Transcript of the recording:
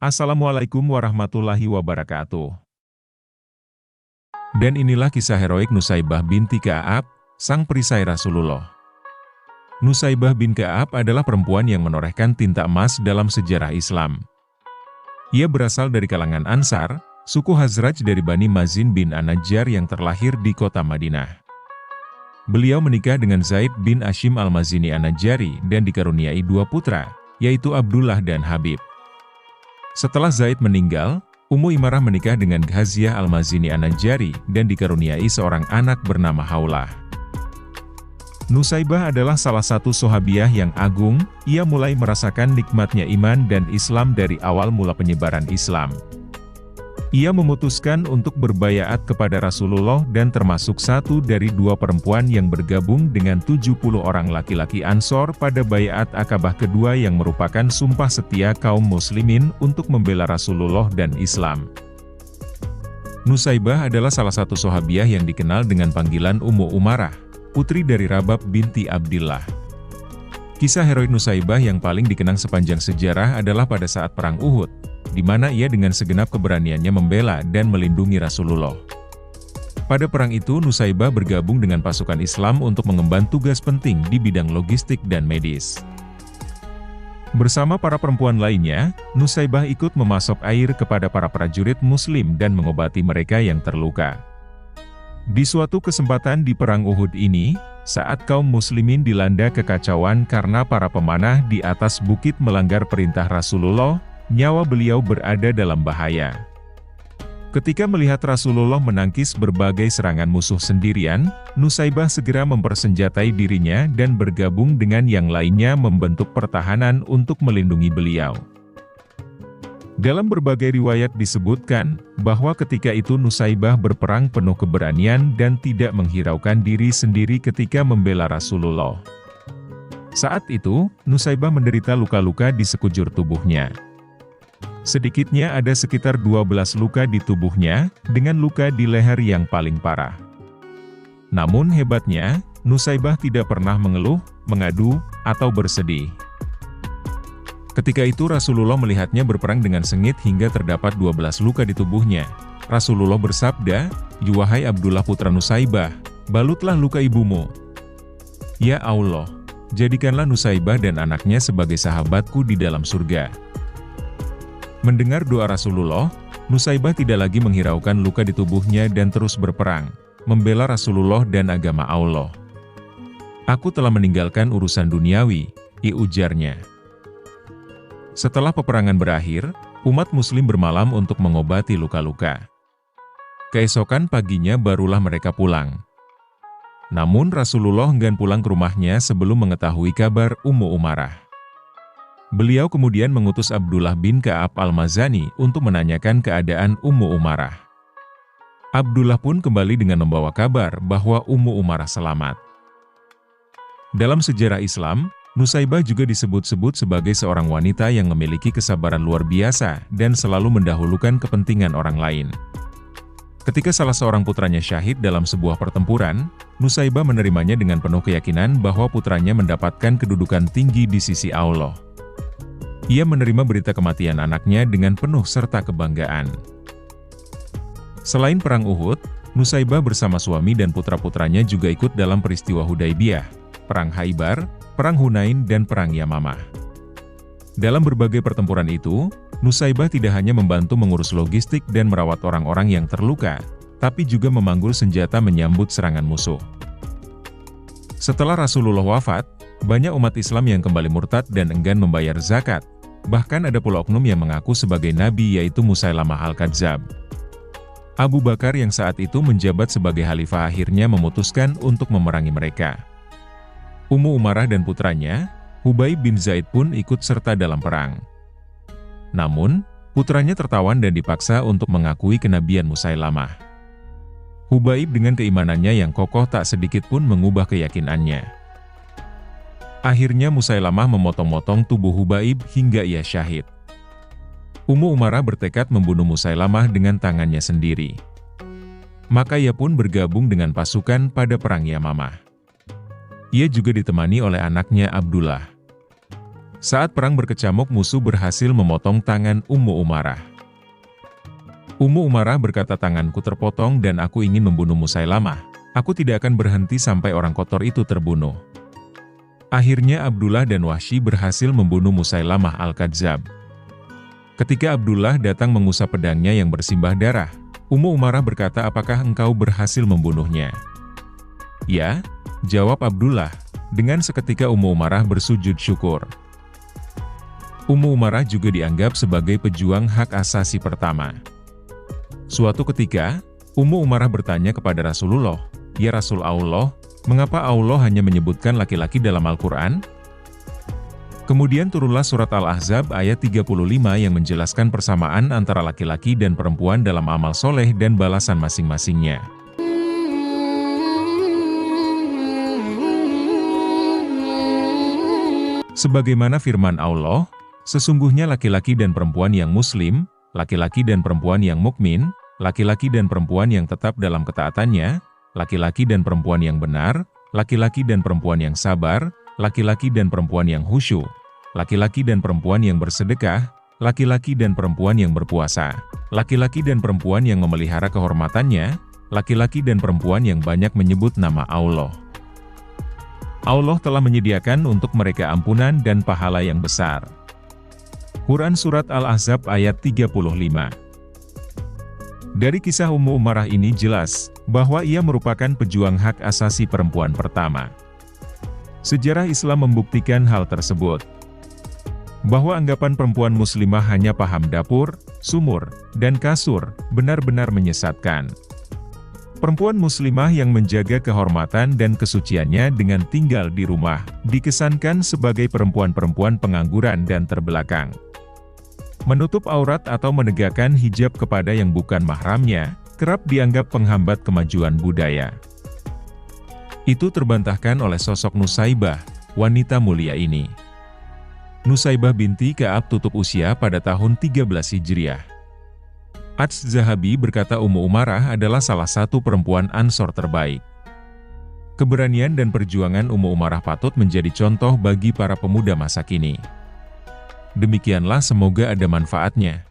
Assalamualaikum warahmatullahi wabarakatuh. Dan inilah kisah heroik Nusaybah binti Ka'ab, sang perisai Rasulullah. Nusaybah bin Ka'ab adalah perempuan yang menorehkan tinta emas dalam sejarah Islam. Ia berasal dari kalangan Ansar, suku Khazraj dari Bani Mazin bin An-Najjar yang terlahir di kota Madinah. Beliau menikah dengan Zaid bin Ashim al-Mazini An-Najjari dan dikaruniai dua putra, yaitu Abdullah dan Habib. Setelah Zaid meninggal, Ummu Imarah menikah dengan Ghaziah al-Mazini An-Najjari dan dikaruniai seorang anak bernama Haulah. Nusaybah adalah salah satu sahabiah yang agung. Ia mulai merasakan nikmatnya iman dan Islam dari awal mula penyebaran Islam. Ia memutuskan untuk berbaiat kepada Rasulullah dan termasuk satu dari dua perempuan yang bergabung dengan 70 orang laki-laki Ansor pada baiat Aqabah kedua yang merupakan sumpah setia kaum muslimin untuk membela Rasulullah dan Islam. Nusaybah adalah salah satu sahabiah yang dikenal dengan panggilan Ummu Umarah, putri dari Rabab binti Abdillah. Kisah heroik Nusaybah yang paling dikenang sepanjang sejarah adalah pada saat Perang Uhud, di mana ia dengan segenap keberaniannya membela dan melindungi Rasulullah. Pada perang itu Nusaybah bergabung dengan pasukan Islam untuk mengemban tugas penting di bidang logistik dan medis. Bersama para perempuan lainnya, Nusaybah ikut memasok air kepada para prajurit Muslim dan mengobati mereka yang terluka. Di suatu kesempatan di Perang Uhud ini, saat kaum muslimin dilanda kekacauan karena para pemanah di atas bukit melanggar perintah Rasulullah, nyawa beliau berada dalam bahaya. Ketika melihat Rasulullah menangkis berbagai serangan musuh sendirian, Nusaybah segera mempersenjatai dirinya dan bergabung dengan yang lainnya membentuk pertahanan untuk melindungi beliau. Dalam berbagai riwayat disebutkan, bahwa ketika itu Nusaybah berperang penuh keberanian dan tidak menghiraukan diri sendiri ketika membela Rasulullah. Saat itu, Nusaybah menderita luka-luka di sekujur tubuhnya. Sedikitnya ada sekitar 12 luka di tubuhnya, dengan luka di leher yang paling parah. Namun hebatnya, Nusaybah tidak pernah mengeluh, mengadu, atau bersedih. Ketika itu Rasulullah melihatnya berperang dengan sengit hingga terdapat 12 luka di tubuhnya. Rasulullah bersabda, "Wahai Abdullah putra Nusaybah, balutlah luka ibumu. Ya Allah, jadikanlah Nusaybah dan anaknya sebagai sahabatku di dalam surga." Mendengar doa Rasulullah, Nusaybah tidak lagi menghiraukan luka di tubuhnya dan terus berperang, membela Rasulullah dan agama Allah. "Aku telah meninggalkan urusan duniawi," ujarnya. Setelah peperangan berakhir, umat muslim bermalam untuk mengobati luka-luka. Keesokan paginya barulah mereka pulang. Namun Rasulullah enggan pulang ke rumahnya sebelum mengetahui kabar Ummu Umarah. Beliau kemudian mengutus Abdullah bin Ka'ab al-Mazani untuk menanyakan keadaan Ummu Umarah. Abdullah pun kembali dengan membawa kabar bahwa Ummu Umarah selamat. Dalam sejarah Islam, Nusaybah juga disebut-sebut sebagai seorang wanita yang memiliki kesabaran luar biasa dan selalu mendahulukan kepentingan orang lain. Ketika salah seorang putranya syahid dalam sebuah pertempuran, Nusaybah menerimanya dengan penuh keyakinan bahwa putranya mendapatkan kedudukan tinggi di sisi Allah. Ia menerima berita kematian anaknya dengan penuh serta kebanggaan. Selain Perang Uhud, Nusaybah bersama suami dan putra-putranya juga ikut dalam peristiwa Hudaybiyah, Perang Khaybar, Perang Hunain dan Perang Yamamah. Dalam berbagai pertempuran itu, Nusaybah tidak hanya membantu mengurus logistik dan merawat orang-orang yang terluka, tapi juga memanggul senjata menyambut serangan musuh. Setelah Rasulullah wafat, banyak umat Islam yang kembali murtad dan enggan membayar zakat. Bahkan ada pula oknum yang mengaku sebagai nabi yaitu Musailamah al-Kadzab. Abu Bakar yang saat itu menjabat sebagai khalifah akhirnya memutuskan untuk memerangi mereka. Ummu Umarah dan putranya, Hubaib bin Zaid pun ikut serta dalam perang. Namun, putranya tertawan dan dipaksa untuk mengakui kenabian Musailamah. Hubaib dengan keimanannya yang kokoh tak sedikit pun mengubah keyakinannya. Akhirnya Musailamah memotong-motong tubuh Hubaib hingga ia syahid. Ummu Umarah bertekad membunuh Musailamah dengan tangannya sendiri. Maka ia pun bergabung dengan pasukan pada Perang Yamamah. Ia juga ditemani oleh anaknya Abdullah. Saat perang berkecamuk, musuh berhasil memotong tangan Ummu Umarah. Ummu Umarah berkata, tanganku terpotong dan aku ingin membunuh Musailamah. Aku tidak akan berhenti sampai orang kotor itu terbunuh. Akhirnya Abdullah dan Wahsy berhasil membunuh Musailamah Al-Kadzab. Ketika Abdullah datang mengusap pedangnya yang bersimbah darah, Ummu Umarah berkata, apakah engkau berhasil membunuhnya? Ya, jawab Abdullah. Dengan seketika Ummu Umarah bersujud syukur. Ummu Umarah juga dianggap sebagai pejuang hak asasi pertama. Suatu ketika, Ummu Umarah bertanya kepada Rasulullah, "Ya Rasul Allah, mengapa Allah hanya menyebutkan laki-laki dalam Al-Quran?" Kemudian turunlah surat Al-Ahzab ayat 35 yang menjelaskan persamaan antara laki-laki dan perempuan dalam amal soleh dan balasan masing-masingnya. Sebagaimana firman Allah, sesungguhnya laki-laki dan perempuan yang muslim, laki-laki dan perempuan yang mukmin, laki-laki dan perempuan yang tetap dalam ketaatannya, laki-laki dan perempuan yang benar, laki-laki dan perempuan yang sabar, laki-laki dan perempuan yang khusyuk, laki-laki dan perempuan yang bersedekah, laki-laki dan perempuan yang berpuasa, laki-laki dan perempuan yang memelihara kehormatannya, laki-laki dan perempuan yang banyak menyebut nama Allah. Allah telah menyediakan untuk mereka ampunan dan pahala yang besar. Quran Surat Al-Ahzab ayat 35. Dari kisah Ummu Umarah ini jelas, bahwa ia merupakan pejuang hak asasi perempuan pertama. Sejarah Islam membuktikan hal tersebut. Bahwa anggapan perempuan muslimah hanya paham dapur, sumur, dan kasur, benar-benar menyesatkan. Perempuan muslimah yang menjaga kehormatan dan kesuciannya dengan tinggal di rumah, dikesankan sebagai perempuan-perempuan pengangguran dan terbelakang. Menutup aurat atau menegakkan hijab kepada yang bukan mahramnya, kerap dianggap penghambat kemajuan budaya. Itu terbantahkan oleh sosok Nusaibah, wanita mulia ini. Nusaibah binti Ka'ab tutup usia pada tahun 13 Hijriah. Az-Zahabi berkata Ummu Umarah adalah salah satu perempuan Ansor terbaik. Keberanian dan perjuangan Ummu Umarah patut menjadi contoh bagi para pemuda masa kini. Demikianlah, semoga ada manfaatnya.